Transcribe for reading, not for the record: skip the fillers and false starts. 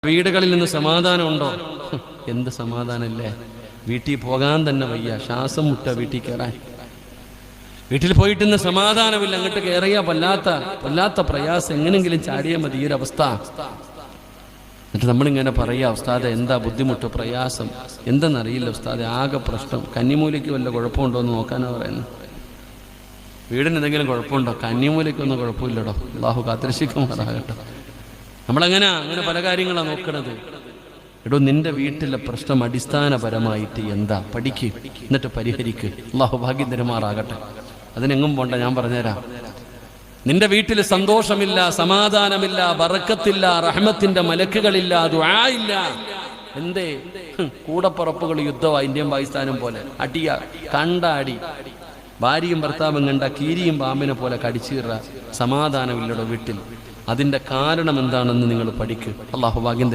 വീടുകളിൽ നിന്ന് സമാധാനമുണ്ടോ? എന്ത് സമാധാനമില്ലേ? വീട്ടിൽ പോകാൻ തന്നെ വയ്യ, ശ്വാസം മുട്ട വീട്ടിൽ കയറാൻ. വീട്ടിൽ പോയിട്ട് ഇന്ന് സമാധാനമില്ല, അങ്ങോട്ട് കയറിയാ വല്ലാത്ത പ്രയാസം, എങ്ങനെങ്കിലും ചാടിയാൽ മതി ഈ ഒരവസ്ഥ. എന്നിട്ട് നമ്മളിങ്ങനെ പറയാ, ഉസ്താദെ എന്താ ബുദ്ധിമുട്ട്, പ്രയാസം എന്തെന്നറിയില്ല ഉസ്താദെ, ആകെ പ്രശ്നം. കന്നിമൂലയ്ക്ക് വല്ല കുഴപ്പമുണ്ടോ എന്ന് നോക്കാനാ പറയുന്നത്. വീടിന് എന്തെങ്കിലും കുഴപ്പമുണ്ടോ? കന്നിമൂലയ്ക്കൊന്നും കുഴപ്പമില്ലടോ, അള്ളാഹു കാത്തിരക്ഷിക്കുമാറാകട്ടെ. നമ്മളങ്ങനെ പല കാര്യങ്ങളാണ് നോക്കണത്. എടോ, നിന്റെ വീട്ടിലെ പ്രശ്നം അടിസ്ഥാനപരമായിട്ട് എന്താ? പഠിക്ക്, എന്നിട്ട് പരിഹരിക്ക്. അള്ളാഹു ഭാഗ്യം തരുമാറാകട്ടെ. അതിനെങ്ങും പോണ്ട, ഞാൻ പറഞ്ഞുതരാം. നിന്റെ വീട്ടിൽ സന്തോഷമില്ല, സമാധാനമില്ല, ബറക്കത്തില്ല, റഹ്മത്തിന്റെ മലക്കുകളില്ല, ദുആ ഇല്ല. എന്തേ? കൂടപ്പുറപ്പുകൾ യുദ്ധമാണ്, ഇന്ത്യയും പാകിസ്ഥാനും പോലെ. അടിയ കണ്ടാടി, ഭാര്യയും ഭർത്താവും കണ്ട കീരിയും പാമ്പിനെ പോലെ കടിച്ചീറ. സമാധാനമില്ലടോ വീട്ടിൽ. അതിന്റെ കാരണം എന്താണെന്ന് നിങ്ങൾ പഠിക്ക്. അള്ളാഹു ഭാഗ്യം